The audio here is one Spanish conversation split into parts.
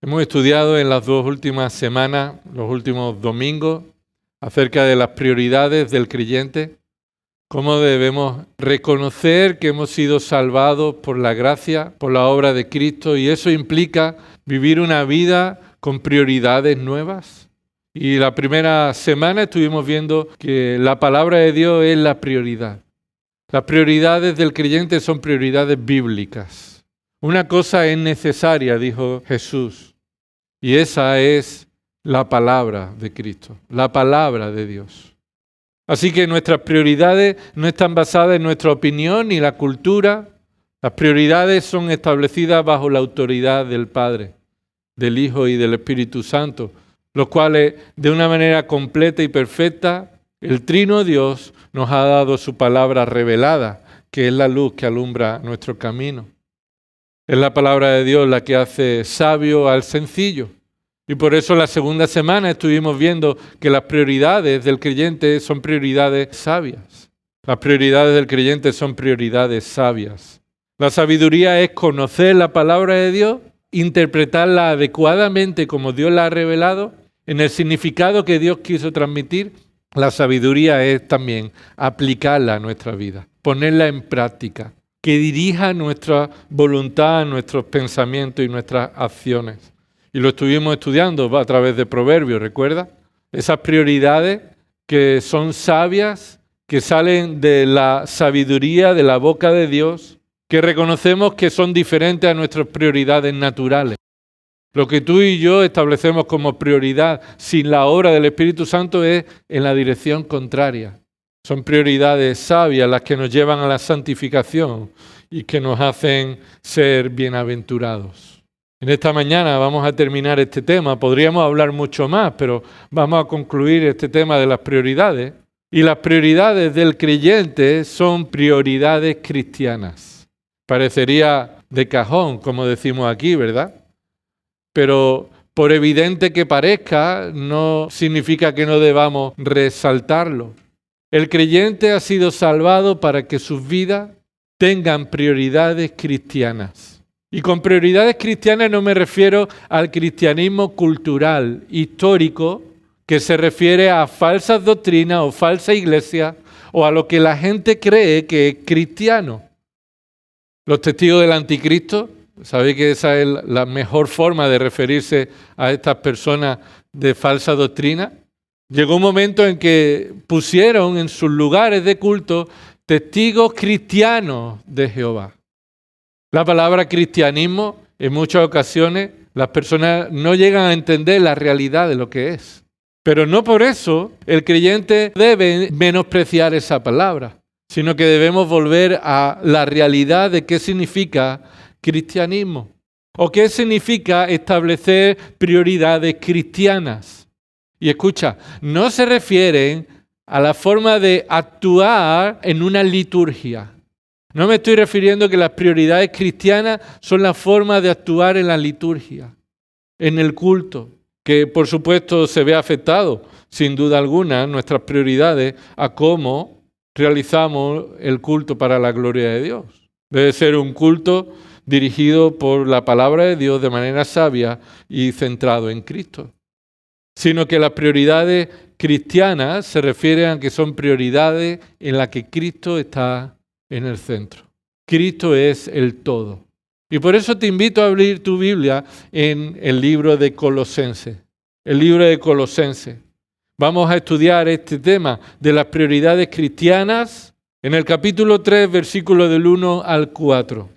Hemos estudiado en las 2 últimas semanas, los últimos domingos, acerca de las prioridades del creyente, cómo debemos reconocer que hemos sido salvados por la gracia, por la obra de Cristo, y eso implica vivir una vida con prioridades nuevas. Y la primera semana estuvimos viendo que la palabra de Dios es la prioridad. Las prioridades del creyente son prioridades bíblicas. Una cosa es necesaria, dijo Jesús, y esa es la palabra de Cristo, la palabra de Dios. Así que nuestras prioridades no están basadas en nuestra opinión ni la cultura. Las prioridades son establecidas bajo la autoridad del Padre, del Hijo y del Espíritu Santo, los cuales de una manera completa y perfecta, el Trino Dios nos ha dado su palabra revelada, que es la luz que alumbra nuestro camino. Es la palabra de Dios la que hace sabio al sencillo. Y por eso la segunda semana estuvimos viendo que las prioridades del creyente son prioridades sabias. Las prioridades del creyente son prioridades sabias. La sabiduría es conocer la palabra de Dios, interpretarla adecuadamente como Dios la ha revelado, en el significado que Dios quiso transmitir. La sabiduría es también aplicarla a nuestra vida, ponerla en práctica, que dirija nuestra voluntad, nuestros pensamientos y nuestras acciones. Y lo estuvimos estudiando a través de Proverbios, ¿recuerda? Esas prioridades que son sabias, que salen de la sabiduría de la boca de Dios, que reconocemos que son diferentes a nuestras prioridades naturales. Lo que tú y yo establecemos como prioridad sin la obra del Espíritu Santo es en la dirección contraria. Son prioridades sabias las que nos llevan a la santificación y que nos hacen ser bienaventurados. En esta mañana vamos a terminar este tema. Podríamos hablar mucho más, pero vamos a concluir este tema de las prioridades. Y las prioridades del creyente son prioridades cristianas. Parecería de cajón, como decimos aquí, ¿verdad? Pero por evidente que parezca, no significa que no debamos resaltarlo. El creyente ha sido salvado para que sus vidas tengan prioridades cristianas. Y con prioridades cristianas no me refiero al cristianismo cultural, histórico, que se refiere a falsas doctrinas o falsa iglesia o a lo que la gente cree que es cristiano. Los testigos del anticristo, ¿sabéis que esa es la mejor forma de referirse a estas personas de falsa doctrina? Llegó un momento en que pusieron en sus lugares de culto testigos cristianos de Jehová. La palabra cristianismo, en muchas ocasiones, las personas no llegan a entender la realidad de lo que es. Pero no por eso el creyente debe menospreciar esa palabra, sino que debemos volver a la realidad de qué significa cristianismo o qué significa establecer prioridades cristianas. Y escucha, no se refieren a la forma de actuar en una liturgia. No me estoy refiriendo que las prioridades cristianas son la forma de actuar en la liturgia, en el culto, que por supuesto se ve afectado, sin duda alguna, nuestras prioridades a cómo realizamos el culto para la gloria de Dios. Debe ser un culto dirigido por la palabra de Dios de manera sabia y centrado en Cristo. Sino que las prioridades cristianas se refieren a que son prioridades en las que Cristo está en el centro. Cristo es el todo. Y por eso te invito a abrir tu Biblia en el libro de Colosenses. El libro de Colosenses. Vamos a estudiar este tema de las prioridades cristianas en el capítulo 3, versículos del 1 al 4.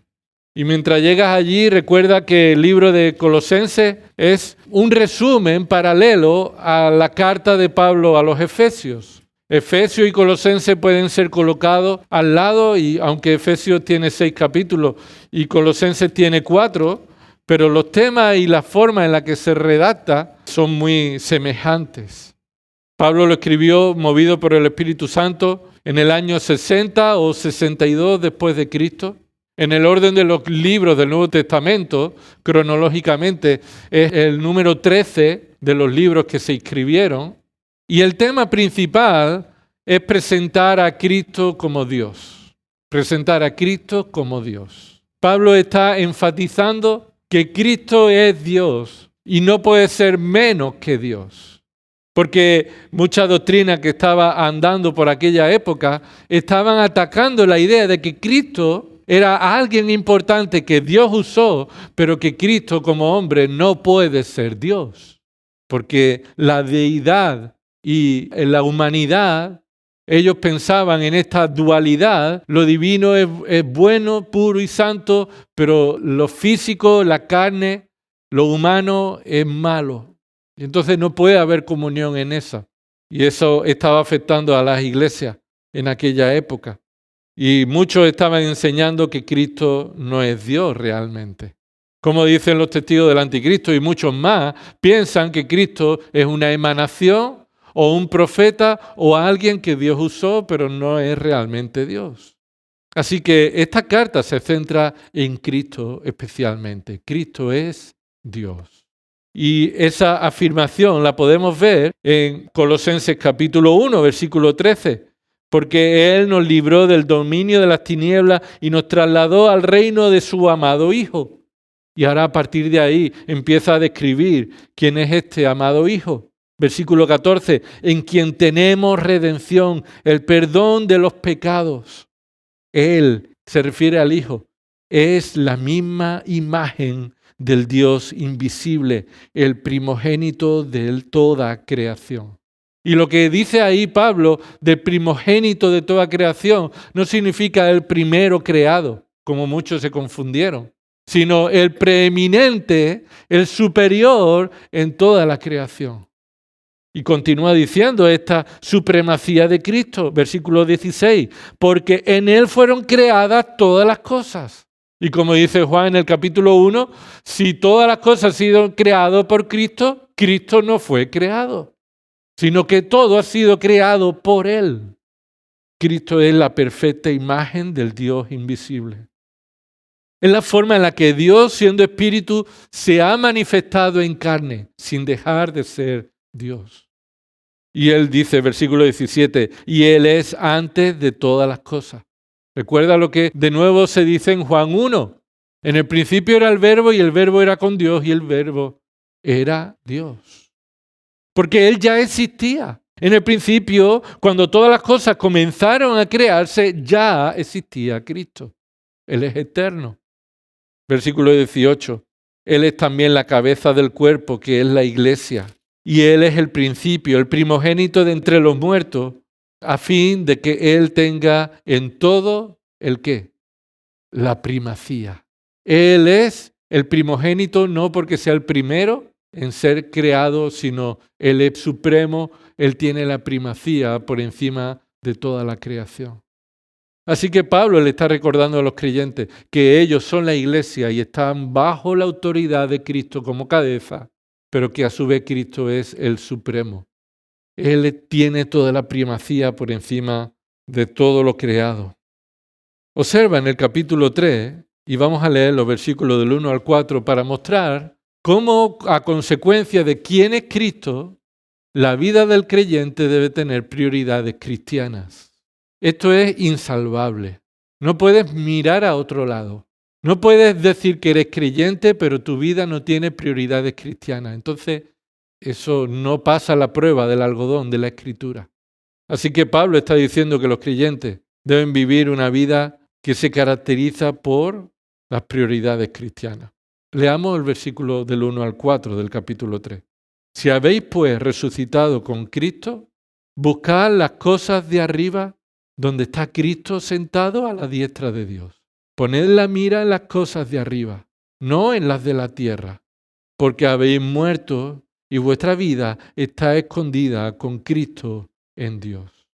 Y mientras llegas allí, recuerda que el libro de Colosenses es un resumen paralelo a la carta de Pablo a los Efesios. Efesios y Colosenses pueden ser colocados al lado, y aunque Efesios tiene 6 capítulos y Colosenses tiene 4, pero los temas y la forma en la que se redacta son muy semejantes. Pablo lo escribió movido por el Espíritu Santo en el año 60 o 62 después de Cristo. En el orden de los libros del Nuevo Testamento, cronológicamente, es el número 13 de los libros que se escribieron. Y el tema principal es presentar a Cristo como Dios. Presentar a Cristo como Dios. Pablo está enfatizando que Cristo es Dios y no puede ser menos que Dios. Porque mucha doctrina que estaba andando por aquella época estaban atacando la idea de que Cristo era alguien importante que Dios usó, pero que Cristo como hombre no puede ser Dios. Porque la deidad y la humanidad, ellos pensaban en esta dualidad, lo divino es bueno, puro y santo, pero lo físico, la carne, lo humano es malo. Y entonces no puede haber comunión en esa. Y eso estaba afectando a las iglesias en aquella época. Y muchos estaban enseñando que Cristo no es Dios realmente. Como dicen los testigos del anticristo y muchos más, piensan que Cristo es una emanación o un profeta o alguien que Dios usó, pero no es realmente Dios. Así que esta carta se centra en Cristo especialmente. Cristo es Dios. Y esa afirmación la podemos ver en Colosenses capítulo 1, versículo 13. Porque Él nos libró del dominio de las tinieblas y nos trasladó al reino de su amado Hijo. Y ahora a partir de ahí empieza a describir quién es este amado Hijo. Versículo 14, en quien tenemos redención, el perdón de los pecados. Él, se refiere al Hijo, es la misma imagen del Dios invisible, el primogénito de toda creación. Y lo que dice ahí Pablo del primogénito de toda creación no significa el primero creado, como muchos se confundieron, sino el preeminente, el superior en toda la creación. Y continúa diciendo esta supremacía de Cristo, versículo 16, porque en Él fueron creadas todas las cosas. Y como dice Juan en el capítulo 1, si todas las cosas han sido creadas por Cristo, Cristo no fue creado, sino que todo ha sido creado por Él. Cristo es la perfecta imagen del Dios invisible. Es la forma en la que Dios, siendo espíritu, se ha manifestado en carne, sin dejar de ser Dios. Y Él dice, versículo 17, y Él es antes de todas las cosas. Recuerda lo que de nuevo se dice en Juan 1. En el principio era el Verbo y el Verbo era con Dios y el Verbo era Dios. Porque Él ya existía. En el principio, cuando todas las cosas comenzaron a crearse, ya existía Cristo. Él es eterno. Versículo 18. Él es también la cabeza del cuerpo, que es la iglesia. Y Él es el principio, el primogénito de entre los muertos, a fin de que Él tenga en todo ¿el qué? La primacía. Él es el primogénito no porque sea el primero en ser creado, sino Él es supremo, Él tiene la primacía por encima de toda la creación. Así que Pablo le está recordando a los creyentes que ellos son la iglesia y están bajo la autoridad de Cristo como cabeza, pero que a su vez Cristo es el supremo. Él tiene toda la primacía por encima de todo lo creado. Observa en el capítulo 3, y vamos a leer los versículos del 1 al 4 para mostrar cómo a consecuencia de quién es Cristo, la vida del creyente debe tener prioridades cristianas. Esto es insalvable. No puedes mirar a otro lado. No puedes decir que eres creyente, pero tu vida no tiene prioridades cristianas. Entonces, eso no pasa la prueba del algodón de la Escritura. Así que Pablo está diciendo que los creyentes deben vivir una vida que se caracteriza por las prioridades cristianas. Leamos el versículo del 1 al 4 del capítulo 3. Si habéis pues resucitado con Cristo, buscad las cosas de arriba, donde está Cristo sentado a la diestra de Dios. Poned la mira en las cosas de arriba, no en las de la tierra, porque habéis muerto y vuestra vida está escondida con Cristo en Dios.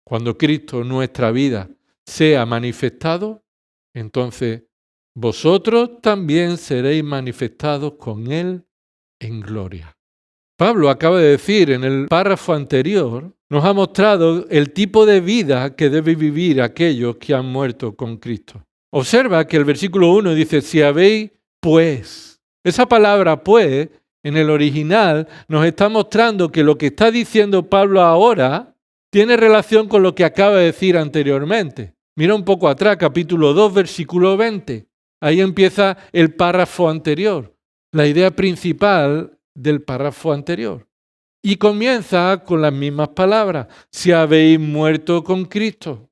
Cuando Cristo, nuestra vida, sea manifestado, entonces vosotros también seréis manifestados con Él en gloria. Pablo acaba de decir en el párrafo anterior, nos ha mostrado el tipo de vida que deben vivir aquellos que han muerto con Cristo. Observa que el versículo 1 dice, si habéis pues. Esa palabra pues, en el original, nos está mostrando que lo que está diciendo Pablo ahora tiene relación con lo que acaba de decir anteriormente. Mira un poco atrás, capítulo 2, versículo 20. Ahí empieza el párrafo anterior. La idea principal del párrafo anterior. Y comienza con las mismas palabras. Si habéis muerto con Cristo.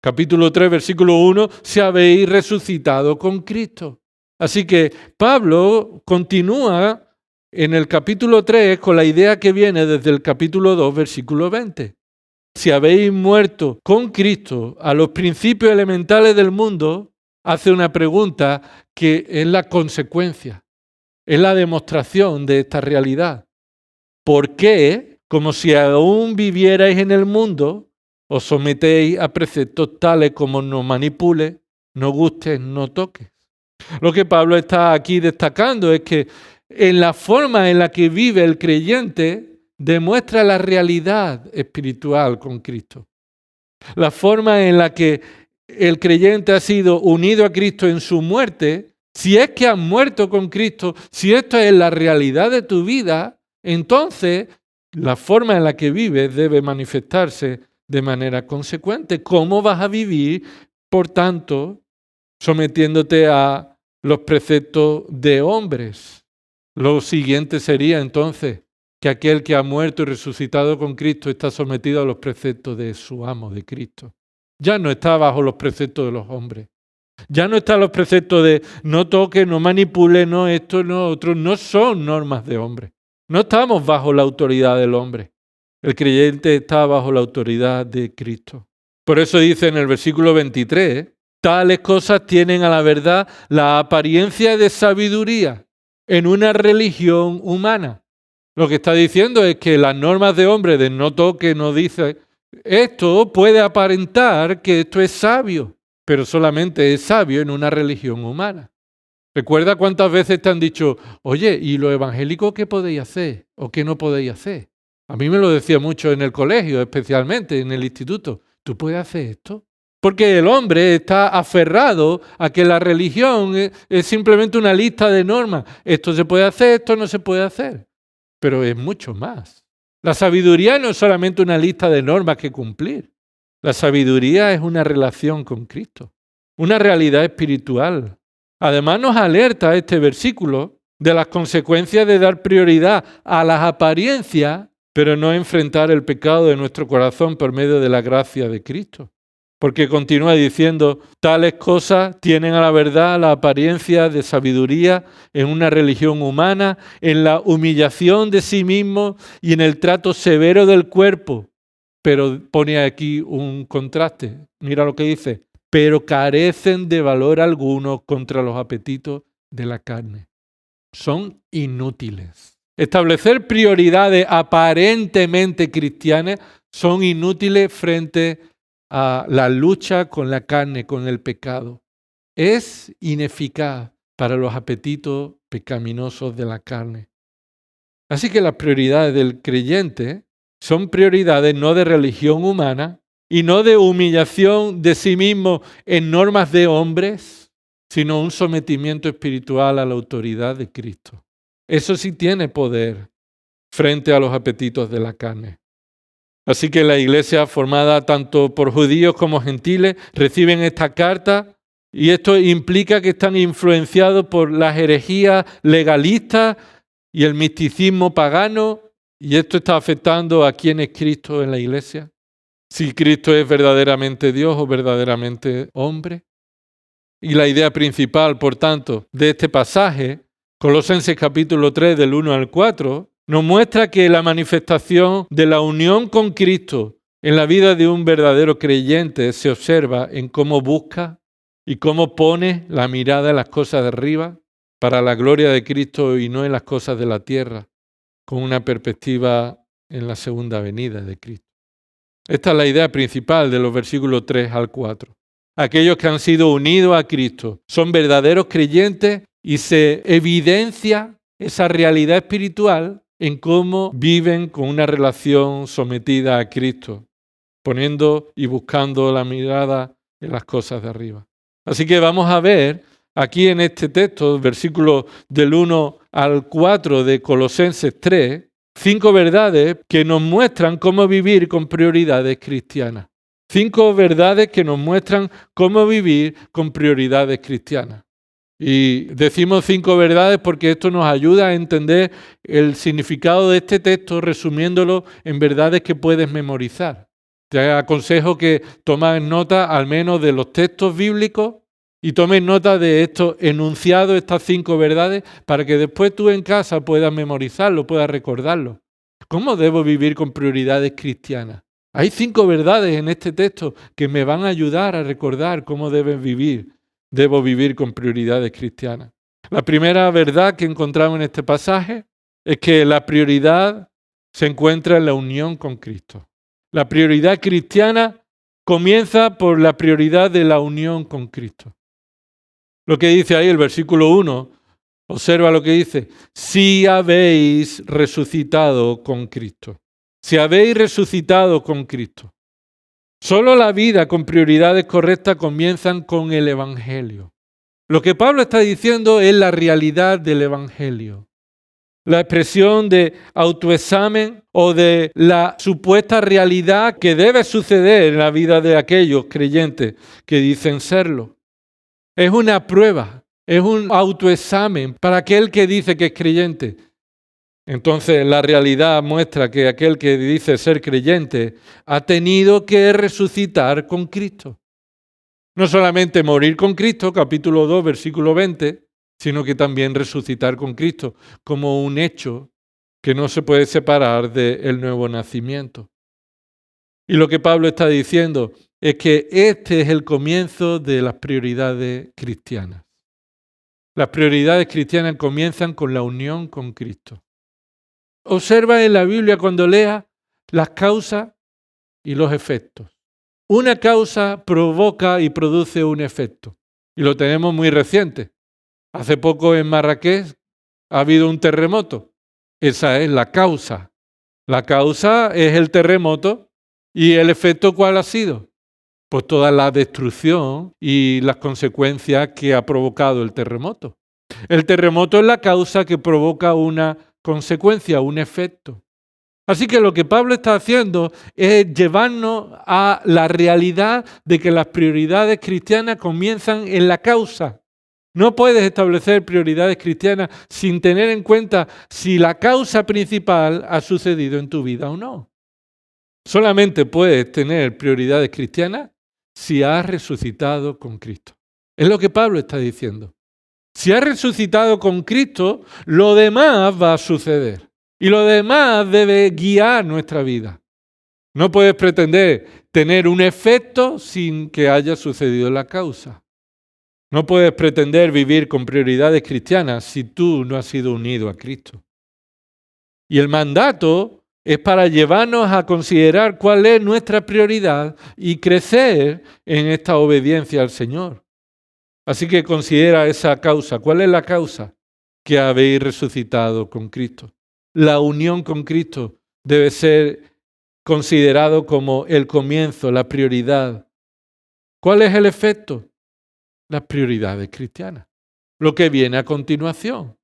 Capítulo 3, versículo 1, si habéis resucitado con Cristo. Así que Pablo continúa en el capítulo 3 con la idea que viene desde el capítulo 2, versículo 20. Si habéis muerto con Cristo a los principios elementales del mundo, hace una pregunta que es la consecuencia, es la demostración de esta realidad. ¿Por qué, como si aún vivierais en el mundo, os sometéis a preceptos tales como no manipules, no gustes, no toques? Lo que Pablo está aquí destacando es que en la forma en la que vive el creyente demuestra la realidad espiritual con Cristo. La forma en la que el creyente ha sido unido a Cristo en su muerte, si es que has muerto con Cristo, si esto es la realidad de tu vida, entonces la forma en la que vives debe manifestarse de manera consecuente. ¿Cómo vas a vivir, por tanto, sometiéndote a los preceptos de hombres? Lo siguiente sería entonces que aquel que ha muerto y resucitado con Cristo está sometido a los preceptos de su amo, de Cristo. Ya no está bajo los preceptos de los hombres. Ya no están los preceptos de no toque, no manipule, no esto, no otro. No son normas de hombre. No estamos bajo la autoridad del hombre. El creyente está bajo la autoridad de Cristo. Por eso dice en el versículo 23, tales cosas tienen a la verdad la apariencia de sabiduría en una religión humana. Lo que está diciendo es que las normas de hombre de no toque, no dice, esto puede aparentar que esto es sabio, pero solamente es sabio en una religión humana. ¿Recuerda cuántas veces te han dicho, oye, ¿y lo evangélico qué podéis hacer o qué no podéis hacer? A mí me lo decía mucho en el colegio, especialmente en el instituto. ¿Tú puedes hacer esto? Porque el hombre está aferrado a que la religión es simplemente una lista de normas. Esto se puede hacer, esto no se puede hacer. Pero es mucho más. La sabiduría no es solamente una lista de normas que cumplir. La sabiduría es una relación con Cristo, una realidad espiritual. Además nos alerta este versículo de las consecuencias de dar prioridad a las apariencias, pero no enfrentar el pecado de nuestro corazón por medio de la gracia de Cristo. Porque continúa diciendo, tales cosas tienen a la verdad la apariencia de sabiduría en una religión humana, en la humillación de sí mismo y en el trato severo del cuerpo. Pero pone aquí un contraste. Mira lo que dice. Pero carecen de valor alguno contra los apetitos de la carne. Son inútiles. Establecer prioridades aparentemente cristianas son inútiles frente a la lucha con la carne, con el pecado. Es ineficaz para los apetitos pecaminosos de la carne. Así que las prioridades del creyente son prioridades no de religión humana y no de humillación de sí mismo en normas de hombres, sino un sometimiento espiritual a la autoridad de Cristo. Eso sí tiene poder frente a los apetitos de la carne. Así que la iglesia, formada tanto por judíos como gentiles, reciben esta carta y esto implica que están influenciados por las herejías legalistas y el misticismo pagano, y esto está afectando a quién es Cristo en la iglesia. Si Cristo es verdaderamente Dios o verdaderamente hombre. Y la idea principal, por tanto, de este pasaje, Colosenses capítulo 3 del 1 al 4, nos muestra que la manifestación de la unión con Cristo en la vida de un verdadero creyente se observa en cómo busca y cómo pone la mirada en las cosas de arriba para la gloria de Cristo y no en las cosas de la tierra, con una perspectiva en la segunda venida de Cristo. Esta es la idea principal de los versículos 3 al 4. Aquellos que han sido unidos a Cristo son verdaderos creyentes y se evidencia esa realidad espiritual en cómo viven con una relación sometida a Cristo, poniendo y buscando la mirada en las cosas de arriba. Así que vamos a ver aquí en este texto, versículos del 1 al 4 de Colosenses 3, 5 verdades que nos muestran cómo vivir con prioridades cristianas. 5 verdades que nos muestran cómo vivir con prioridades cristianas. Y decimos 5 verdades porque esto nos ayuda a entender el significado de este texto, resumiéndolo en verdades que puedes memorizar. Te aconsejo que tomes nota al menos de los textos bíblicos y tomes nota de estos enunciados, estas 5 verdades, para que después tú en casa puedas memorizarlo, puedas recordarlo. ¿Cómo debo vivir con prioridades cristianas? Hay 5 verdades en este texto que me van a ayudar a recordar cómo debo vivir con prioridades cristianas. La primera verdad que encontramos en este pasaje es que la prioridad se encuentra en la unión con Cristo. La prioridad cristiana comienza por la prioridad de la unión con Cristo. Lo que dice ahí el versículo 1, observa lo que dice: si habéis resucitado con Cristo. Si habéis resucitado con Cristo. Solo la vida con prioridades correctas comienzan con el Evangelio. Lo que Pablo está diciendo es la realidad del Evangelio. La expresión de autoexamen o de la supuesta realidad que debe suceder en la vida de aquellos creyentes que dicen serlo. Es una prueba, es un autoexamen para aquel que dice que es creyente. Entonces la realidad muestra que aquel que dice ser creyente ha tenido que resucitar con Cristo. No solamente morir con Cristo, capítulo 2, versículo 20, sino que también resucitar con Cristo como un hecho que no se puede separar del nuevo nacimiento. Y lo que Pablo está diciendo es que este es el comienzo de las prioridades cristianas. Las prioridades cristianas comienzan con la unión con Cristo. Observa en la Biblia cuando leas las causas y los efectos. Una causa provoca y produce un efecto. Y lo tenemos muy reciente. Hace poco en Marrakech ha habido un terremoto. Esa es la causa. La causa es el terremoto. ¿Y el efecto cuál ha sido? Pues toda la destrucción y las consecuencias que ha provocado el terremoto. El terremoto es la causa que provoca una consecuencia, un efecto. Así que lo que Pablo está haciendo es llevarnos a la realidad de que las prioridades cristianas comienzan en la causa. No puedes establecer prioridades cristianas sin tener en cuenta si la causa principal ha sucedido en tu vida o no. Solamente puedes tener prioridades cristianas si has resucitado con Cristo. Es lo que Pablo está diciendo. Si has resucitado con Cristo, lo demás va a suceder. Y lo demás debe guiar nuestra vida. No puedes pretender tener un efecto sin que haya sucedido la causa. No puedes pretender vivir con prioridades cristianas si tú no has sido unido a Cristo. Y el mandato es para llevarnos a considerar cuál es nuestra prioridad y crecer en esta obediencia al Señor. Así que considera esa causa. ¿Cuál es la causa? Que habéis resucitado con Cristo. La unión con Cristo debe ser considerado como el comienzo, la prioridad. ¿Cuál es el efecto? Las prioridades cristianas. Lo que viene a continuación.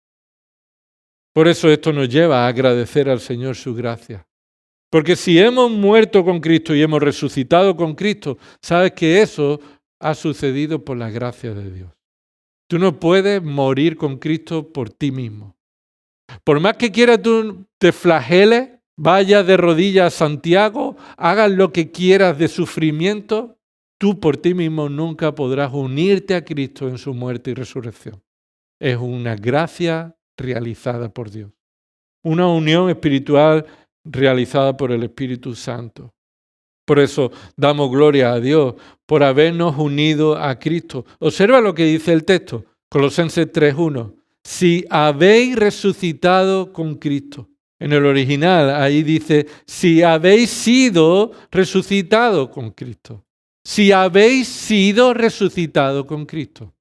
Por eso esto nos lleva a agradecer al Señor su gracia. Porque si hemos muerto con Cristo y hemos resucitado con Cristo, sabes que eso ha sucedido por la gracia de Dios. Tú no puedes morir con Cristo por ti mismo. Por más que quieras tú te flageles, vayas de rodillas a Santiago, hagas lo que quieras de sufrimiento, tú por ti mismo nunca podrás unirte a Cristo en su muerte y resurrección. Es una gracia realizada por Dios. Una unión espiritual realizada por el Espíritu Santo. Por eso damos gloria a Dios por habernos unido a Cristo. Observa lo que dice el texto, Colosenses 3:1. Si habéis resucitado con Cristo. En el original ahí dice, si habéis sido resucitado con Cristo. Si habéis sido resucitado con Cristo.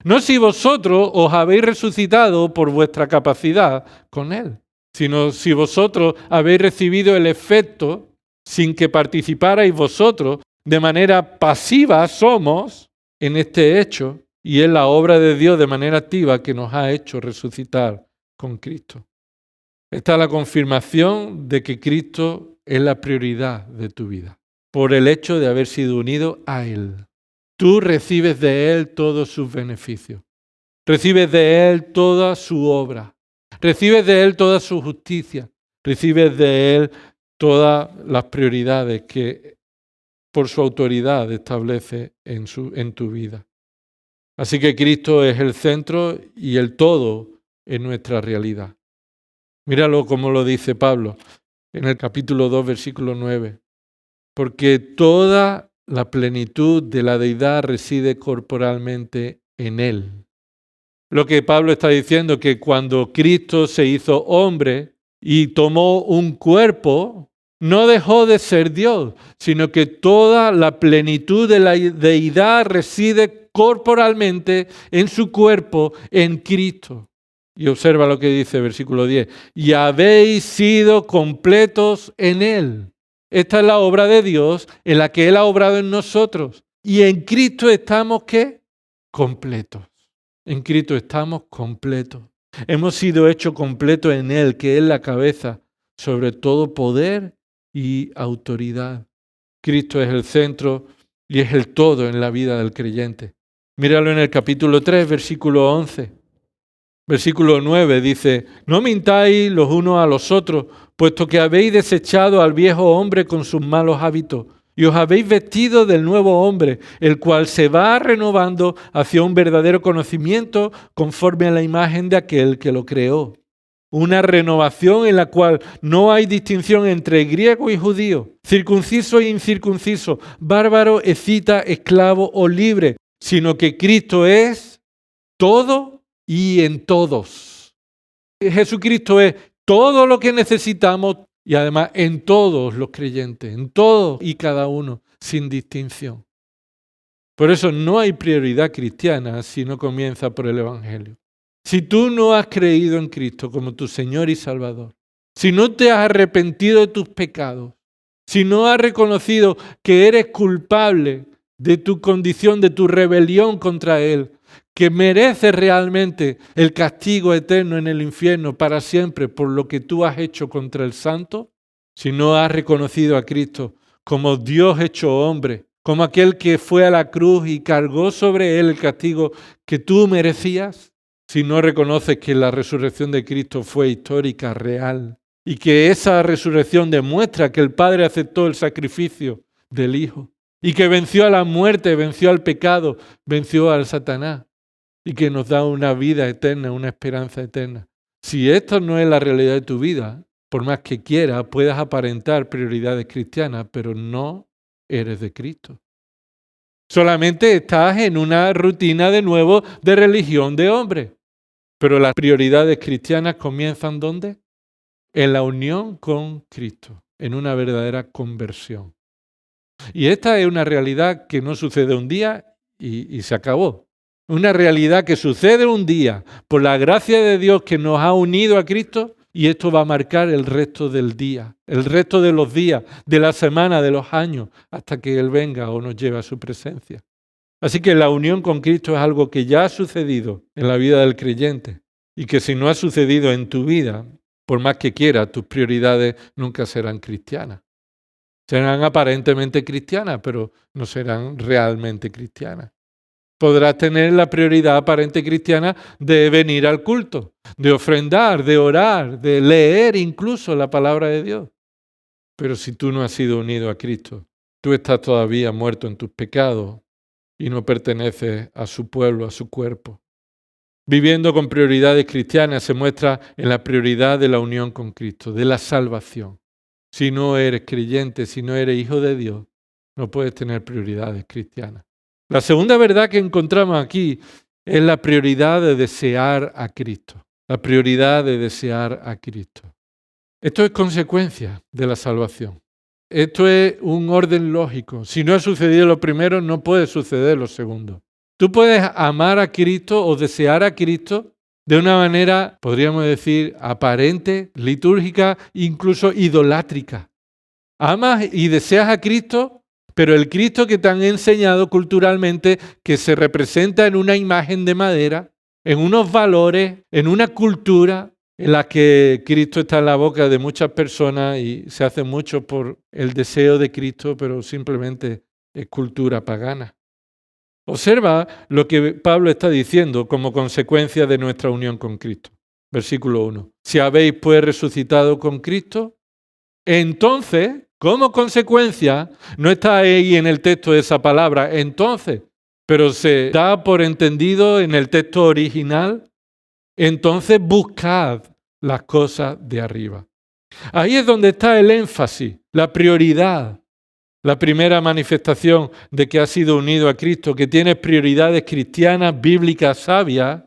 No si vosotros os habéis resucitado por vuestra capacidad con Él, sino si vosotros habéis recibido el efecto sin que participarais vosotros, de manera pasiva somos en este hecho y es la obra de Dios de manera activa que nos ha hecho resucitar con Cristo. Esta es la confirmación de que Cristo es la prioridad de tu vida, por el hecho de haber sido unido a Él. Tú recibes de Él todos sus beneficios. Recibes de Él toda su obra. Recibes de Él toda su justicia. Recibes de Él todas las prioridades que por su autoridad establece en tu vida. Así que Cristo es el centro y el todo en nuestra realidad. Míralo como lo dice Pablo en el capítulo 2, versículo 9. Porque toda la plenitud de la deidad reside corporalmente en Él. Lo que Pablo está diciendo es que cuando Cristo se hizo hombre y tomó un cuerpo, no dejó de ser Dios, sino que toda la plenitud de la deidad reside corporalmente en su cuerpo, en Cristo. Y observa lo que dice versículo 10. Y habéis sido completos en Él. Esta es la obra de Dios en la que Él ha obrado en nosotros. Y en Cristo estamos, ¿qué? Completos. En Cristo estamos completos. Hemos sido hechos completos en Él, que es la cabeza sobre todo poder y autoridad. Cristo es el centro y es el todo en la vida del creyente. Míralo en el capítulo 3, versículo 11. Versículo 9 dice, no mintáis los unos a los otros, puesto que habéis desechado al viejo hombre con sus malos hábitos, y os habéis vestido del nuevo hombre, el cual se va renovando hacia un verdadero conocimiento conforme a la imagen de aquel que lo creó. Una renovación en la cual no hay distinción entre griego y judío, circunciso e incircunciso, bárbaro, escita, esclavo o libre, sino que Cristo es todo y en todos. Jesucristo es todo lo que necesitamos y además en todos los creyentes, en todos y cada uno, sin distinción. Por eso no hay prioridad cristiana si no comienza por el Evangelio. Si tú no has creído en Cristo como tu Señor y Salvador, si no te has arrepentido de tus pecados, si no has reconocido que eres culpable de tu condición, de tu rebelión contra Él, que mereces realmente el castigo eterno en el infierno para siempre por lo que tú has hecho contra el Santo, si no has reconocido a Cristo como Dios hecho hombre, como aquel que fue a la cruz y cargó sobre Él el castigo que tú merecías, si no reconoces que la resurrección de Cristo fue histórica, real, y que esa resurrección demuestra que el Padre aceptó el sacrificio del Hijo, y que venció a la muerte, venció al pecado, venció al Satanás, y que nos da una vida eterna, una esperanza eterna. Si esto no es la realidad de tu vida, por más que quieras, puedas aparentar prioridades cristianas, pero no eres de Cristo. Solamente estás en una rutina de nuevo de religión de hombre. Pero las prioridades cristianas comienzan ¿dónde? En la unión con Cristo, en una verdadera conversión. Y esta es una realidad que no sucede un día y se acabó. Una realidad que sucede un día por la gracia de Dios que nos ha unido a Cristo y esto va a marcar el resto del día, el resto de los días, de la semana, de los años, hasta que Él venga o nos lleve a su presencia. Así que la unión con Cristo es algo que ya ha sucedido en la vida del creyente y que si no ha sucedido en tu vida, por más que quieras, tus prioridades nunca serán cristianas. Serán aparentemente cristianas, pero no serán realmente cristianas. Podrás tener la prioridad aparente cristiana de venir al culto, de ofrendar, de orar, de leer incluso la palabra de Dios. Pero si tú no has sido unido a Cristo, tú estás todavía muerto en tus pecados y no perteneces a su pueblo, a su cuerpo. Viviendo con prioridades cristianas se muestra en la prioridad de la unión con Cristo, de la salvación. Si no eres creyente, si no eres hijo de Dios, no puedes tener prioridades cristianas. La segunda verdad que encontramos aquí es la prioridad de desear a Cristo. La prioridad de desear a Cristo. Esto es consecuencia de la salvación. Esto es un orden lógico. Si no ha sucedido lo primero, no puede suceder lo segundo. Tú puedes amar a Cristo o desear a Cristo de una manera, podríamos decir, aparente, litúrgica, incluso idolátrica. Amas y deseas a Cristo, pero el Cristo que te han enseñado culturalmente, que se representa en una imagen de madera, en unos valores, en una cultura en la que Cristo está en la boca de muchas personas y se hace mucho por el deseo de Cristo, pero simplemente es cultura pagana. Observa lo que Pablo está diciendo como consecuencia de nuestra unión con Cristo. Versículo 1. Si habéis pues resucitado con Cristo, entonces, como consecuencia, no está ahí en el texto esa palabra, entonces, pero se da por entendido en el texto original, entonces buscad las cosas de arriba. Ahí es donde está el énfasis, la prioridad. La primera manifestación de que has sido unido a Cristo, que tienes prioridades cristianas, bíblicas, sabias,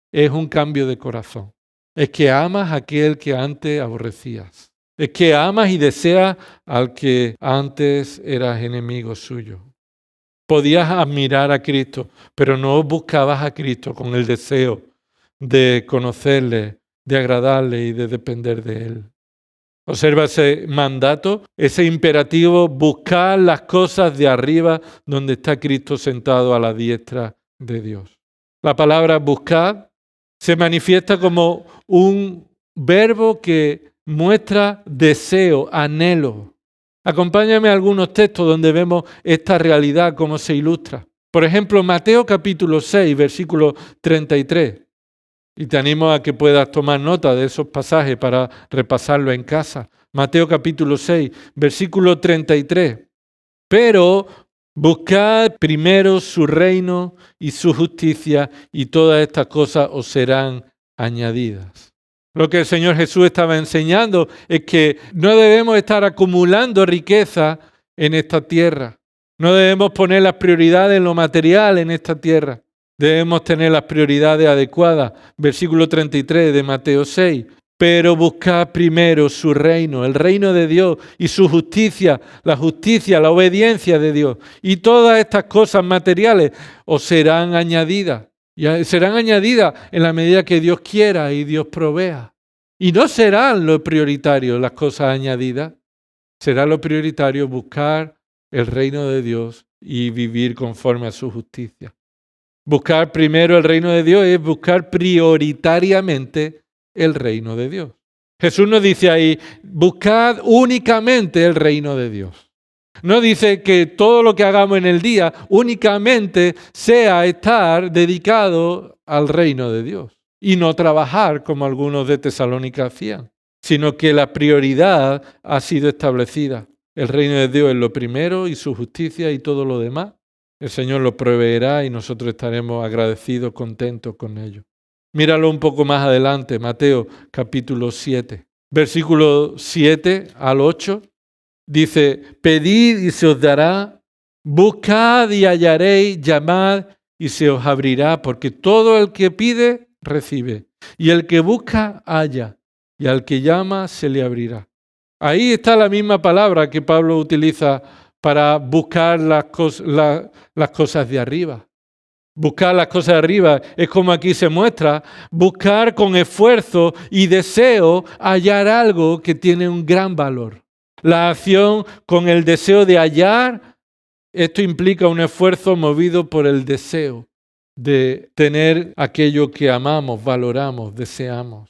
es un cambio de corazón. Es que amas a aquel que antes aborrecías. Es que amas y deseas al que antes eras enemigo suyo. Podías admirar a Cristo, pero no buscabas a Cristo con el deseo de conocerle, de agradarle y de depender de él. Observa ese mandato, ese imperativo, buscar las cosas de arriba donde está Cristo sentado a la diestra de Dios. La palabra buscar se manifiesta como un verbo que muestra deseo, anhelo. Acompáñame a algunos textos donde vemos esta realidad, cómo se ilustra. Por ejemplo, Mateo capítulo 6, versículo 33. Y te animo a que puedas tomar nota de esos pasajes para repasarlo en casa. Mateo capítulo 6, versículo 33. Pero buscad primero su reino y su justicia y todas estas cosas os serán añadidas. Lo que el Señor Jesús estaba enseñando es que no debemos estar acumulando riqueza en esta tierra. No debemos poner las prioridades en lo material en esta tierra. Debemos tener las prioridades adecuadas. Versículo 33 de Mateo 6. Pero buscad primero su reino, el reino de Dios y su justicia, la obediencia de Dios. Y todas estas cosas materiales os serán añadidas. Y serán añadidas en la medida que Dios quiera y Dios provea. Y no serán lo prioritario las cosas añadidas. Será lo prioritario buscar el reino de Dios y vivir conforme a su justicia. Buscar primero el reino de Dios es buscar prioritariamente el reino de Dios. Jesús nos dice ahí, buscad únicamente el reino de Dios. No dice que todo lo que hagamos en el día únicamente sea estar dedicado al reino de Dios y no trabajar como algunos de Tesalónica hacían, sino que la prioridad ha sido establecida. El reino de Dios es lo primero y su justicia y todo lo demás. El Señor lo proveerá y nosotros estaremos agradecidos, contentos con ello. Míralo un poco más adelante, Mateo capítulo 7, versículo 7 al 8. Dice, pedid y se os dará, buscad y hallaréis, llamad y se os abrirá, porque todo el que pide, recibe. Y el que busca, halla. Y al que llama, se le abrirá. Ahí está la misma palabra que Pablo utiliza para buscar las cosas de arriba. Buscar las cosas de arriba es como aquí se muestra, buscar con esfuerzo y deseo hallar algo que tiene un gran valor. La acción con el deseo de hallar, esto implica un esfuerzo movido por el deseo de tener aquello que amamos, valoramos, deseamos.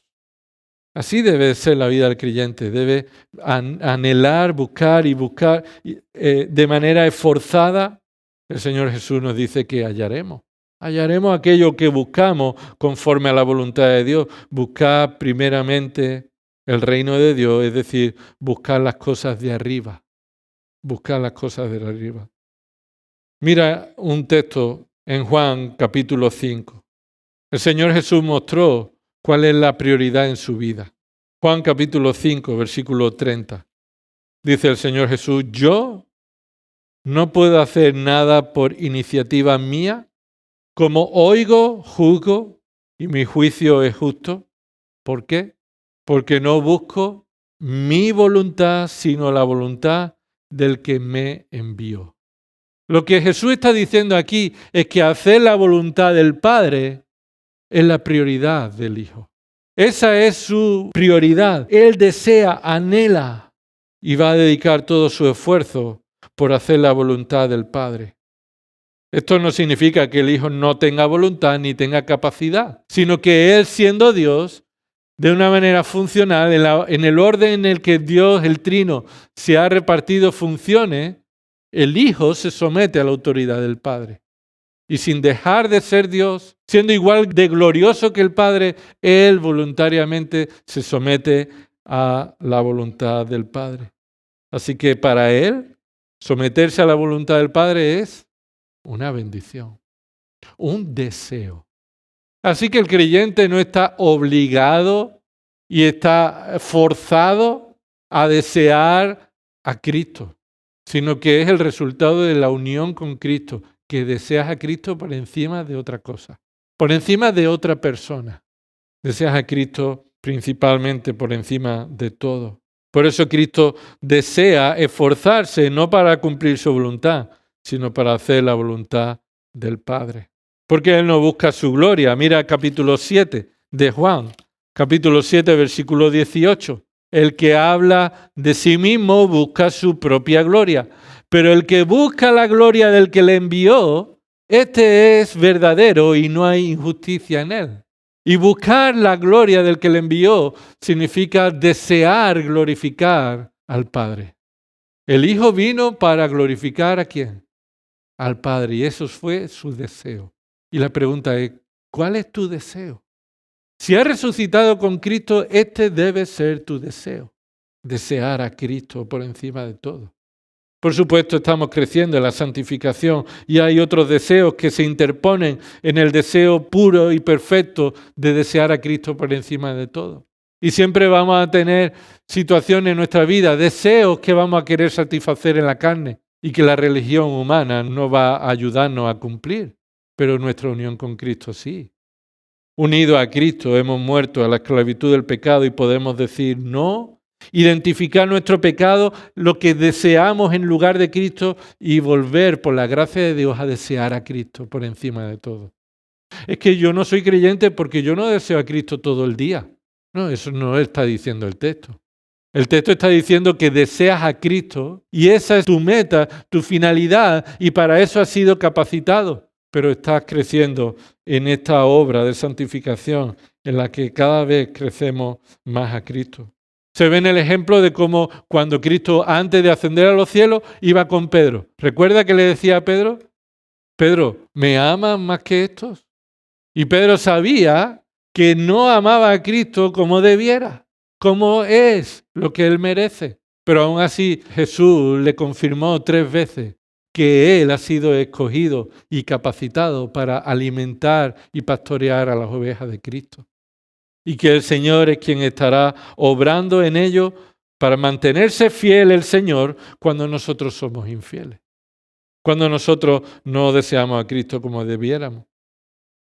Así debe ser la vida del creyente, debe anhelar, buscar y buscar de manera esforzada. El Señor Jesús nos dice que hallaremos. Hallaremos aquello que buscamos conforme a la voluntad de Dios. Buscar primeramente el reino de Dios, es decir, buscar las cosas de arriba. Buscar las cosas de arriba. Mira un texto en Juan capítulo 5. El Señor Jesús mostró cuál es la prioridad en su vida. Juan capítulo 5, versículo 30. Dice el Señor Jesús, yo no puedo hacer nada por iniciativa mía. Como oigo, juzgo y mi juicio es justo. ¿Por qué? Porque no busco mi voluntad, sino la voluntad del que me envió. Lo que Jesús está diciendo aquí es que hacer la voluntad del Padre es la prioridad del Hijo. Esa es su prioridad. Él desea, anhela y va a dedicar todo su esfuerzo por hacer la voluntad del Padre. Esto no significa que el Hijo no tenga voluntad ni tenga capacidad, sino que Él, siendo Dios, de una manera funcional, en el orden en el que Dios, el Trino, se ha repartido funciones, el Hijo se somete a la autoridad del Padre. y sin dejar de ser Dios, siendo igual de glorioso que el Padre, Él voluntariamente se somete a la voluntad del Padre. Así que para Él, someterse a la voluntad del Padre es una bendición, un deseo. Así que el creyente no está obligado y está forzado a desear a Cristo, sino que es el resultado de la unión con Cristo, que deseas a Cristo por encima de otra cosa, por encima de otra persona. Deseas a Cristo principalmente por encima de todo. Por eso Cristo desea esforzarse no para cumplir su voluntad, sino para hacer la voluntad del Padre. Porque Él no busca su gloria. Mira capítulo 7 de Juan, capítulo 7, versículo 18. El que habla de sí mismo busca su propia gloria, pero el que busca la gloria del que le envió, este es verdadero y no hay injusticia en él. Y buscar la gloria del que le envió significa desear glorificar al Padre. El Hijo vino para glorificar ¿a quién? Al Padre, y eso fue su deseo. Y la pregunta es, ¿cuál es tu deseo? Si has resucitado con Cristo, este debe ser tu deseo. Desear a Cristo por encima de todo. Por supuesto, estamos creciendo en la santificación y hay otros deseos que se interponen en el deseo puro y perfecto de desear a Cristo por encima de todo. Y siempre vamos a tener situaciones en nuestra vida, deseos que vamos a querer satisfacer en la carne y que la religión humana no va a ayudarnos a cumplir, pero nuestra unión con Cristo sí. Unidos a Cristo hemos muerto a la esclavitud del pecado y podemos decir no, identificar nuestro pecado, lo que deseamos en lugar de Cristo y volver por la gracia de Dios a desear a Cristo por encima de todo. Es que yo no soy creyente porque yo no deseo a Cristo todo el día. No, eso no está diciendo el texto. El texto está diciendo que deseas a Cristo y esa es tu meta, tu finalidad y para eso has sido capacitado. Pero estás creciendo en esta obra de santificación en la que cada vez crecemos más a Cristo. Se ve en el ejemplo de cómo cuando Cristo, antes de ascender a los cielos, iba con Pedro. ¿Recuerda que le decía a Pedro? Pedro, ¿me amas más que estos? Y Pedro sabía que no amaba a Cristo como debiera, como es lo que él merece. Pero aún así Jesús le confirmó 3 veces que él ha sido escogido y capacitado para alimentar y pastorear a las ovejas de Cristo. Y que el Señor es quien estará obrando en ello para mantenerse fiel el Señor cuando nosotros somos infieles. Cuando nosotros no deseamos a Cristo como debiéramos.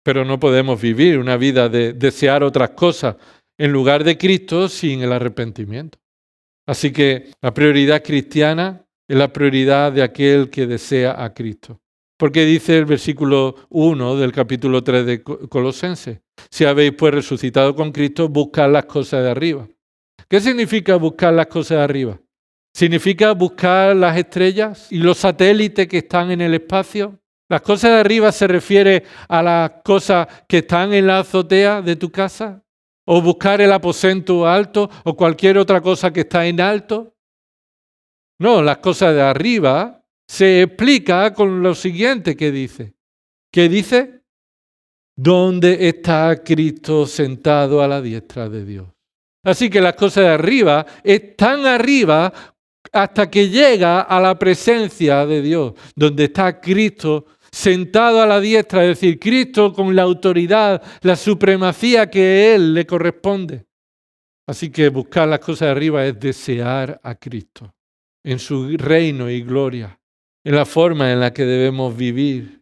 Pero no podemos vivir una vida de desear otras cosas en lugar de Cristo sin el arrepentimiento. Así que la prioridad cristiana es la prioridad de aquel que desea a Cristo. Porque dice el versículo 1 del capítulo 3 de Colosenses, si habéis pues resucitado con Cristo, buscad las cosas de arriba. ¿Qué significa buscar las cosas de arriba? ¿Significa buscar las estrellas y los satélites que están en el espacio? ¿Las cosas de arriba se refiere a las cosas que están en la azotea de tu casa? ¿O buscar el aposento alto o cualquier otra cosa que está en alto? No, las cosas de arriba se explica con lo siguiente que dice. ¿Qué dice? ¿Dónde está Cristo sentado a la diestra de Dios? Así que las cosas de arriba están arriba hasta que llega a la presencia de Dios, donde está Cristo sentado a la diestra, es decir, Cristo con la autoridad, la supremacía que a Él le corresponde. Así que buscar las cosas de arriba es desear a Cristo en su reino y gloria, en la forma en la que debemos vivir.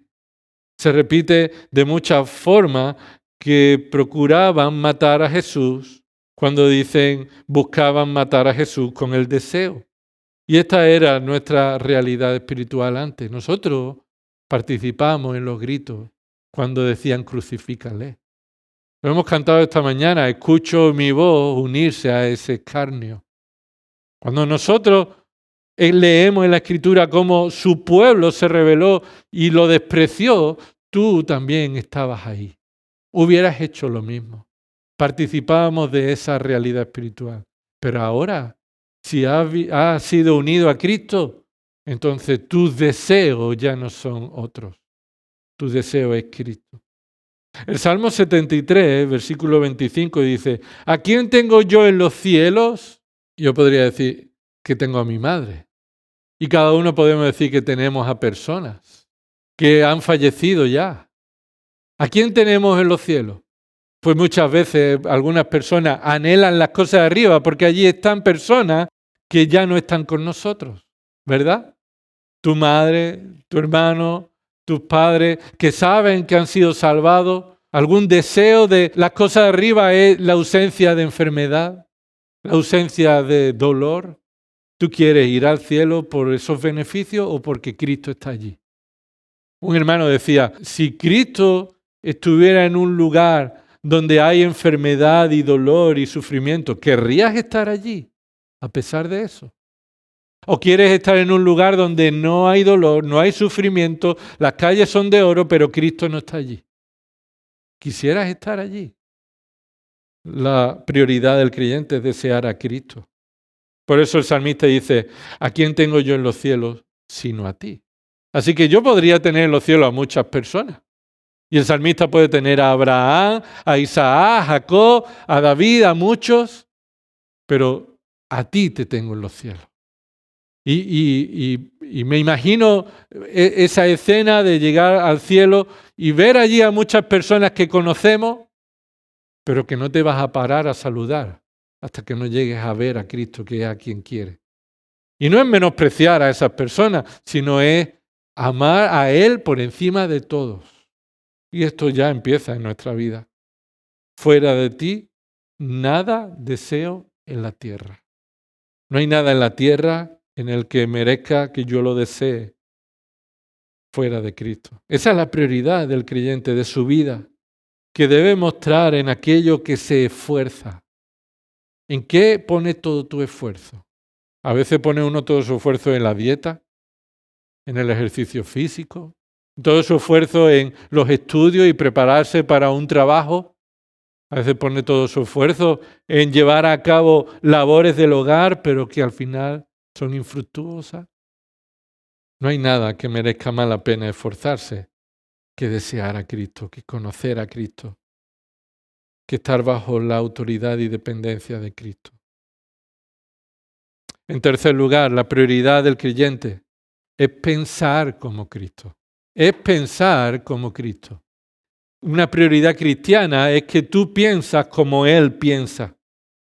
Se repite de muchas formas que procuraban matar a Jesús cuando dicen buscaban matar a Jesús con el deseo. Y esta era nuestra realidad espiritual antes. Nosotros participamos en los gritos cuando decían crucifícale. Lo hemos cantado esta mañana, escucho mi voz unirse a ese escarnio. Cuando nosotros leemos en la Escritura cómo su pueblo se rebeló y lo despreció, tú también estabas ahí. Hubieras hecho lo mismo. Participábamos de esa realidad espiritual. Pero ahora, si has sido unido a Cristo, entonces tus deseos ya no son otros. Tu deseo es Cristo. El Salmo 73, versículo 25 dice, ¿a quién tengo yo en los cielos? Yo podría decir que tengo a mi madre. Y cada uno podemos decir que tenemos a personas que han fallecido ya. ¿A quién tenemos en los cielos? Pues muchas veces algunas personas anhelan las cosas de arriba porque allí están personas que ya no están con nosotros, ¿verdad? Tu madre, tu hermano, tus padres que saben que han sido salvados. Algún deseo de las cosas de arriba es la ausencia de enfermedad, la ausencia de dolor. ¿Tú quieres ir al cielo por esos beneficios o porque Cristo está allí? Un hermano decía, si Cristo estuviera en un lugar donde hay enfermedad y dolor y sufrimiento, ¿querrías estar allí a pesar de eso? ¿O quieres estar en un lugar donde no hay dolor, no hay sufrimiento, las calles son de oro, pero Cristo no está allí? ¿Quisieras estar allí? La prioridad del creyente es desear a Cristo. Por eso el salmista dice, ¿a quién tengo yo en los cielos sino a ti? Así que yo podría tener en los cielos a muchas personas. Y el salmista puede tener a Abraham, a Isaac, a Jacob, a David, a muchos, pero a ti te tengo en los cielos. Y me imagino esa escena de llegar al cielo y ver allí a muchas personas que conocemos, pero que no te vas a parar a saludar hasta que no llegues a ver a Cristo, que es a quien quiere. Y no es menospreciar a esas personas, sino es amar a Él por encima de todos. Y esto ya empieza en nuestra vida. Fuera de ti, nada deseo en la tierra. No hay nada en la tierra en el que merezca que yo lo desee fuera de Cristo. Esa es la prioridad del creyente, de su vida, que debe mostrar en aquello que se esfuerza. ¿En qué pone todo tu esfuerzo? A veces pone uno todo su esfuerzo en la dieta, en el ejercicio físico, todo su esfuerzo en los estudios y prepararse para un trabajo. A veces pone todo su esfuerzo en llevar a cabo labores del hogar, pero que al final son infructuosas. No hay nada que merezca más la pena esforzarse que desear a Cristo, que conocer a Cristo, que estar bajo la autoridad y dependencia de Cristo. En tercer lugar, la prioridad del creyente es pensar como Cristo. Es pensar como Cristo. Una prioridad cristiana es que tú piensas como Él piensa.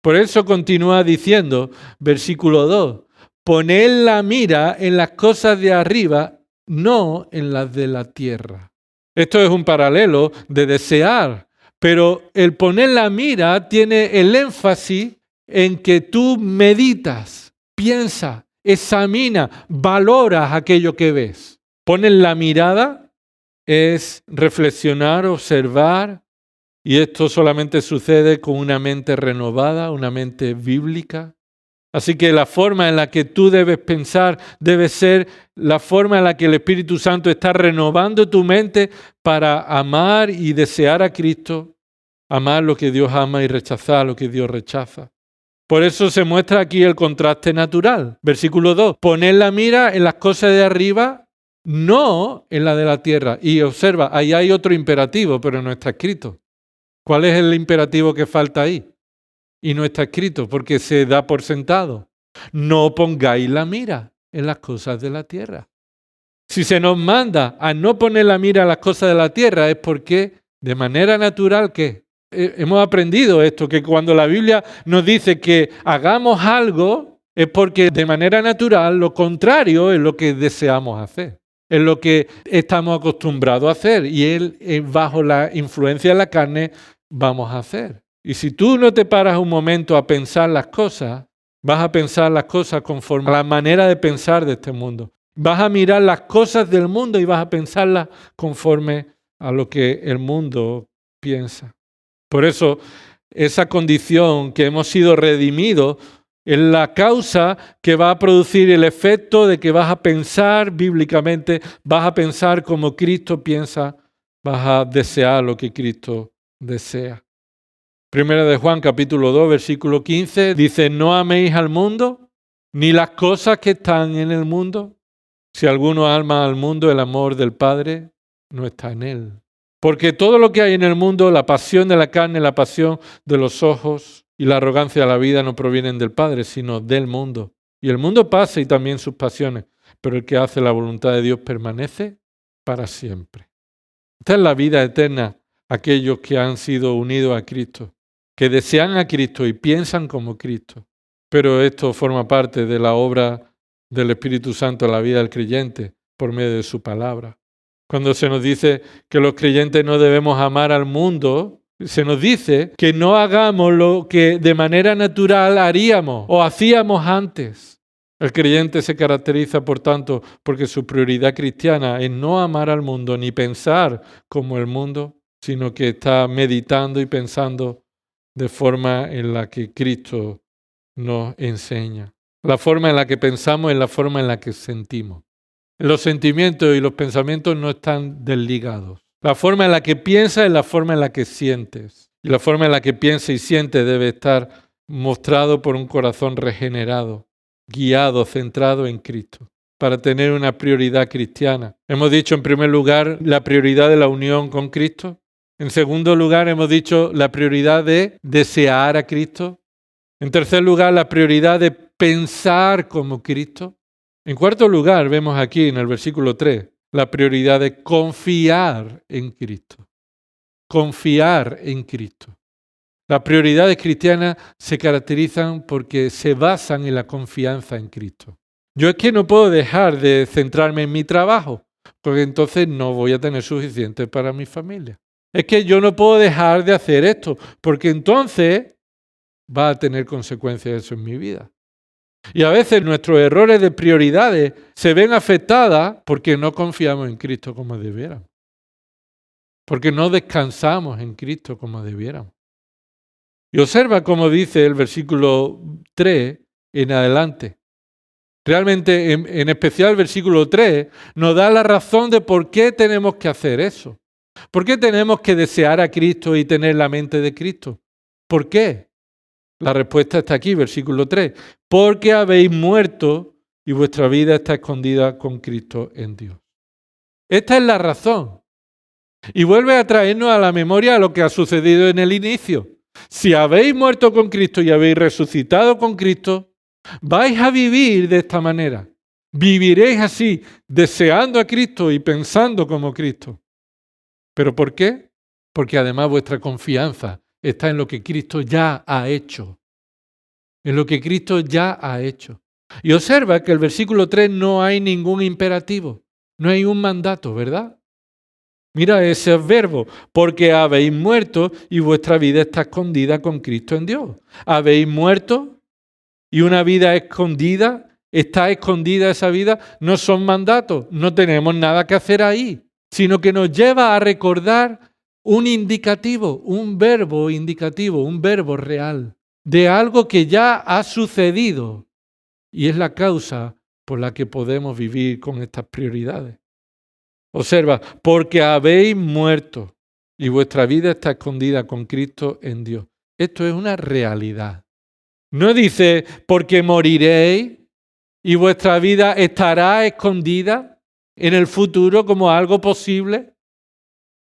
Por eso continúa diciendo, versículo 2, poned la mira en las cosas de arriba, no en las de la tierra. Esto es un paralelo de desear, pero el poner la mira tiene el énfasis en que tú meditas, piensas, examinas, valoras aquello que ves. Pones la mirada es reflexionar, observar, y esto solamente sucede con una mente renovada, una mente bíblica. Así que la forma en la que tú debes pensar debe ser la forma en la que el Espíritu Santo está renovando tu mente para amar y desear a Cristo, amar lo que Dios ama y rechazar lo que Dios rechaza. Por eso se muestra aquí el contraste natural. Versículo 2, poned la mira en las cosas de arriba, no en la de la tierra. Y observa, ahí hay otro imperativo, pero no está escrito. ¿Cuál es el imperativo que falta ahí? Y no está escrito porque se da por sentado. No pongáis la mira en las cosas de la tierra. Si se nos manda a no poner la mira en las cosas de la tierra es porque de manera natural que hemos aprendido esto, que cuando la Biblia nos dice que hagamos algo es porque de manera natural lo contrario es lo que deseamos hacer. Es lo que estamos acostumbrados a hacer y bajo la influencia de la carne vamos a hacer. Y si tú no te paras un momento a pensar las cosas, vas a pensar las cosas conforme a la manera de pensar de este mundo. Vas a mirar las cosas del mundo y vas a pensarlas conforme a lo que el mundo piensa. Por eso, esa condición que hemos sido redimidos es la causa que va a producir el efecto de que vas a pensar bíblicamente, vas a pensar como Cristo piensa, vas a desear lo que Cristo desea. Primera de Juan, capítulo 2, versículo 15, dice, no améis al mundo, ni las cosas que están en el mundo. Si alguno ama al mundo, el amor del Padre no está en Él. Porque todo lo que hay en el mundo, la pasión de la carne, la pasión de los ojos y la arrogancia de la vida no provienen del Padre, sino del mundo. Y el mundo pasa y también sus pasiones, pero el que hace la voluntad de Dios permanece para siempre. Esta es la vida eterna, aquellos que han sido unidos a Cristo, que desean a Cristo y piensan como Cristo. Pero esto forma parte de la obra del Espíritu Santo en la vida del creyente por medio de su palabra. Cuando se nos dice que los creyentes no debemos amar al mundo, se nos dice que no hagamos lo que de manera natural haríamos o hacíamos antes. El creyente se caracteriza, por tanto, porque su prioridad cristiana es no amar al mundo ni pensar como el mundo, sino que está meditando y pensando de forma en la que Cristo nos enseña. La forma en la que pensamos es la forma en la que sentimos. Los sentimientos y los pensamientos no están desligados. La forma en la que piensas es la forma en la que sientes. Y la forma en la que piensas y sientes debe estar mostrado por un corazón regenerado, guiado, centrado en Cristo, para tener una prioridad cristiana. Hemos dicho en primer lugar la prioridad de la unión con Cristo. En segundo lugar hemos dicho la prioridad de desear a Cristo. En tercer lugar la prioridad de pensar como Cristo. En cuarto lugar vemos aquí en el versículo 3 la prioridad de confiar en Cristo. Confiar en Cristo. Las prioridades cristianas se caracterizan porque se basan en la confianza en Cristo. Yo es que no puedo dejar de centrarme en mi trabajo, porque entonces no voy a tener suficiente para mi familia. Es que yo no puedo dejar de hacer esto, porque entonces va a tener consecuencias eso en mi vida. Y a veces nuestros errores de prioridades se ven afectadas porque no confiamos en Cristo como debiéramos. Porque no descansamos en Cristo como debiéramos. Y observa cómo dice el versículo 3 en adelante. Realmente, en especial el versículo 3, nos da la razón de por qué tenemos que hacer eso. ¿Por qué tenemos que desear a Cristo y tener la mente de Cristo? ¿Por qué? La respuesta está aquí, versículo 3. Porque habéis muerto y vuestra vida está escondida con Cristo en Dios. Esta es la razón. Y vuelve a traernos a la memoria lo que ha sucedido en el inicio. Si habéis muerto con Cristo y habéis resucitado con Cristo, vais a vivir de esta manera. Viviréis así, deseando a Cristo y pensando como Cristo. ¿Pero por qué? Porque además vuestra confianza está en lo que Cristo ya ha hecho. En lo que Cristo ya ha hecho. Y observa que en el versículo 3 no hay ningún imperativo, no hay un mandato, ¿verdad? Mira ese verbo, porque habéis muerto y vuestra vida está escondida con Cristo en Dios. Habéis muerto y una vida escondida, está escondida esa vida, no son mandatos, no tenemos nada que hacer ahí, sino que nos lleva a recordar un indicativo, un verbo indicativo, un verbo real, de algo que ya ha sucedido y es la causa por la que podemos vivir con estas prioridades. Observa, porque habéis muerto y vuestra vida está escondida con Cristo en Dios. Esto es una realidad. No dice, porque moriréis y vuestra vida estará escondida en el futuro como algo posible.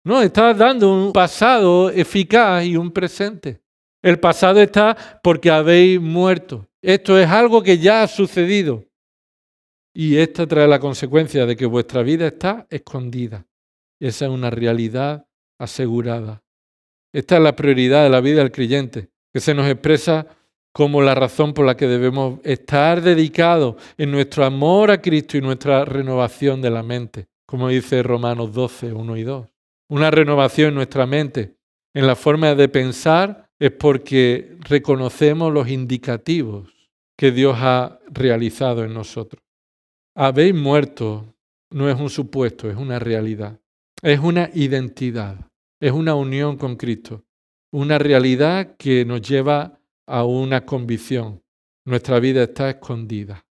No, está dando un pasado eficaz y un presente. El pasado está porque habéis muerto. Esto es algo que ya ha sucedido. Y esta trae la consecuencia de que vuestra vida está escondida. Esa es una realidad asegurada. Esta es la prioridad de la vida del creyente, que se nos expresa como la razón por la que debemos estar dedicados en nuestro amor a Cristo y nuestra renovación de la mente, como dice Romanos 12, 1 y 2. Una renovación en nuestra mente, en la forma de pensar, es porque reconocemos los indicativos que Dios ha realizado en nosotros. Habéis muerto no es un supuesto, es una realidad. Es una identidad, es una unión con Cristo. Una realidad que nos lleva a una convicción. Nuestra vida está escondida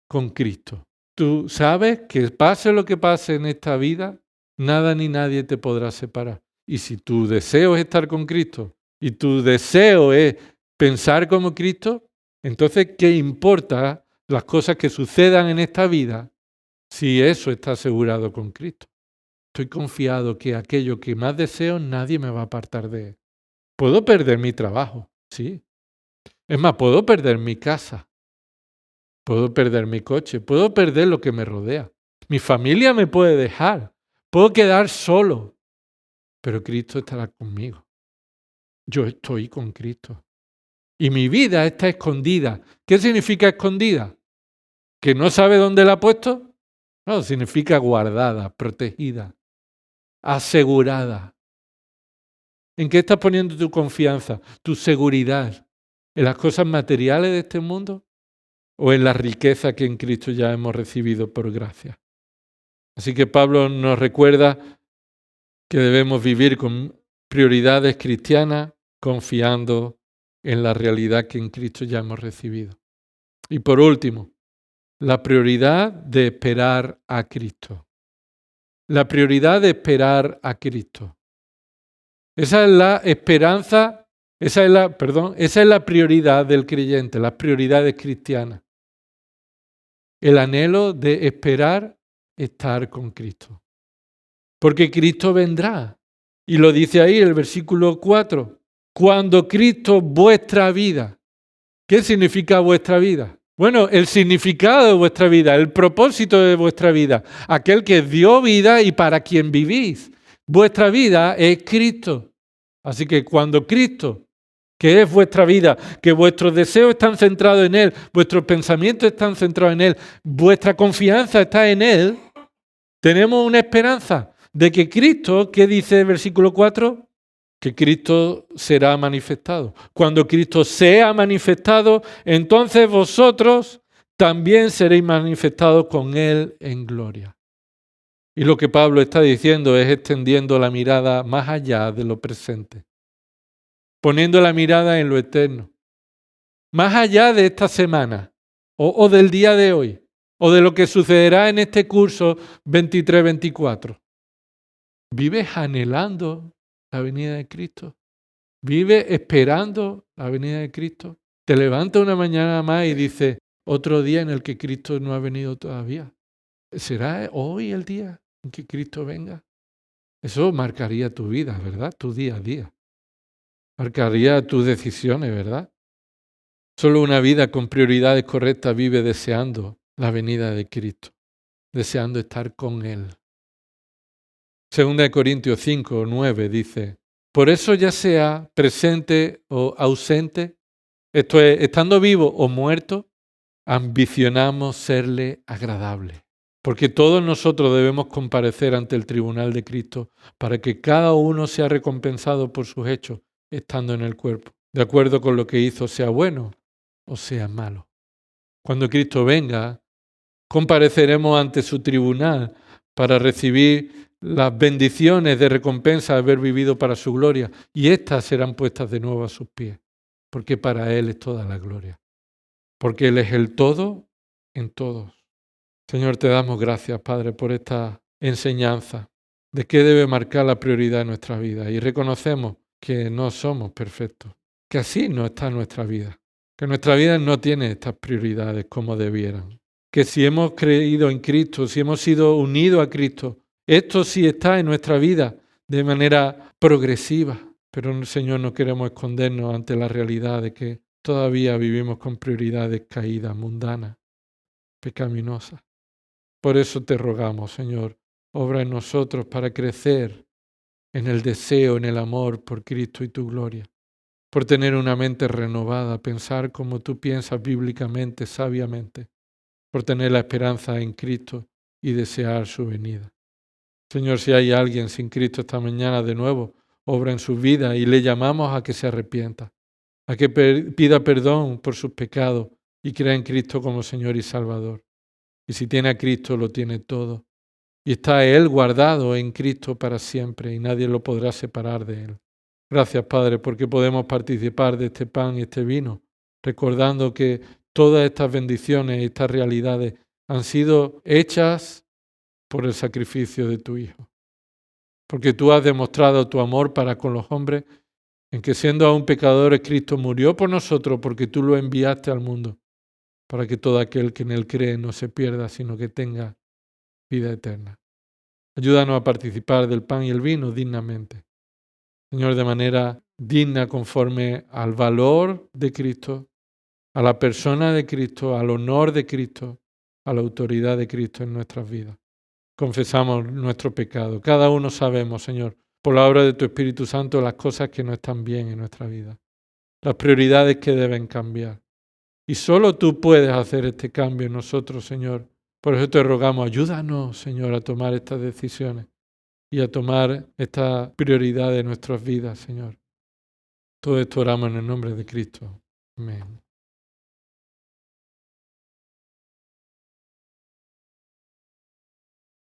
con Cristo. Tú sabes que pase lo que pase en esta vida, nada ni nadie te podrá separar. Y si tu deseo es estar con Cristo y tu deseo es pensar como Cristo, entonces, ¿qué importa las cosas que sucedan en esta vida si eso está asegurado con Cristo? estoy confiado que aquello que más deseo nadie me va a apartar de él. Puedo perder mi trabajo, sí. Es más, puedo perder mi casa, puedo perder mi coche, puedo perder lo que me rodea. Mi familia me puede dejar, puedo quedar solo, pero Cristo estará conmigo. Yo estoy con Cristo. Y mi vida está escondida. ¿Qué significa escondida? ¿Que no sabe dónde la ha puesto? No, significa guardada, protegida, asegurada. ¿En qué estás poniendo tu confianza, tu seguridad? ¿En las cosas materiales de este mundo? ¿O en la riqueza que en Cristo ya hemos recibido por gracia? Así que Pablo nos recuerda que debemos vivir con prioridades cristianas, confiando en la realidad que en Cristo ya hemos recibido. Y por último, la prioridad de esperar a Cristo. La prioridad de esperar a Cristo. Esa es la esperanza, esa es la prioridad del creyente, las prioridades cristianas. El anhelo de esperar estar con Cristo. Porque Cristo vendrá. Y lo dice ahí el versículo 4. Cuando Cristo vuestra vida. ¿Qué significa vuestra vida? Bueno, el significado de vuestra vida, el propósito de vuestra vida, aquel que dio vida y para quien vivís. Vuestra vida es Cristo. Así que cuando Cristo, que es vuestra vida, que vuestros deseos están centrados en Él, vuestros pensamientos están centrados en Él, vuestra confianza está en Él, tenemos una esperanza de que Cristo, ¿qué dice el versículo 4? Que Cristo será manifestado. Cuando Cristo sea manifestado, entonces vosotros también seréis manifestados con Él en gloria. Y lo que Pablo está diciendo es extendiendo la mirada más allá de lo presente, poniendo la mirada en lo eterno, más allá de esta semana o del día de hoy, o de lo que sucederá en este curso 23-24. ¿Vives anhelando la venida de Cristo? ¿Vives esperando la venida de Cristo? Te levantas una mañana más y dices, otro día en el que Cristo no ha venido todavía. ¿Será hoy el día en que Cristo venga? Eso marcaría tu vida, ¿verdad? Tu día a día. Marcaría tus decisiones, ¿verdad? Solo una vida con prioridades correctas vive deseando la venida de Cristo, deseando estar con Él. 2 Corintios 5:9 dice, por eso ya sea presente o ausente, esto es, estando vivo o muerto, ambicionamos serle agradable. Porque todos nosotros debemos comparecer ante el tribunal de Cristo para que cada uno sea recompensado por sus hechos estando en el cuerpo, de acuerdo con lo que hizo, sea bueno o sea malo. Cuando Cristo venga, compareceremos ante su tribunal para recibir las bendiciones de recompensa de haber vivido para su gloria, y éstas serán puestas de nuevo a sus pies, porque para Él es toda la gloria, porque Él es el todo en todos. Señor, te damos gracias, Padre, por esta enseñanza de qué debe marcar la prioridad en nuestra vida, y reconocemos que no somos perfectos, que así no está nuestra vida, que nuestra vida no tiene estas prioridades como debieran, que si hemos creído en Cristo, si hemos sido unidos a Cristo, esto sí está en nuestra vida de manera progresiva, pero Señor, no queremos escondernos ante la realidad de que todavía vivimos con prioridades caídas, mundanas, pecaminosas. Por eso te rogamos, Señor, obra en nosotros para crecer en el deseo, en el amor por Cristo y tu gloria, por tener una mente renovada, pensar como tú piensas bíblicamente, sabiamente, por tener la esperanza en Cristo y desear su venida. Señor, si hay alguien sin Cristo esta mañana, de nuevo, obra en su vida y le llamamos a que se arrepienta, a que pida perdón por sus pecados y crea en Cristo como Señor y Salvador. Y si tiene a Cristo, lo tiene todo. Y está Él guardado en Cristo para siempre y nadie lo podrá separar de Él. Gracias, Padre, porque podemos participar de este pan y este vino, recordando que todas estas bendiciones y estas realidades han sido hechas por el sacrificio de tu Hijo. Porque tú has demostrado tu amor para con los hombres, en que siendo aún pecadores, Cristo murió por nosotros porque tú lo enviaste al mundo, para que todo aquel que en Él cree no se pierda, sino que tenga vida eterna. Ayúdanos a participar del pan y el vino dignamente. Señor, de manera digna conforme al valor de Cristo, a la persona de Cristo, al honor de Cristo, a la autoridad de Cristo en nuestras vidas. Confesamos nuestro pecado. Cada uno sabemos, Señor, por la obra de tu Espíritu Santo, las cosas que no están bien en nuestra vida, las prioridades que deben cambiar. Y solo tú puedes hacer este cambio en nosotros, Señor. Por eso te rogamos, ayúdanos, Señor, a tomar estas decisiones y a tomar esta prioridad de nuestras vidas, Señor. Todo esto oramos en el nombre de Cristo. Amén.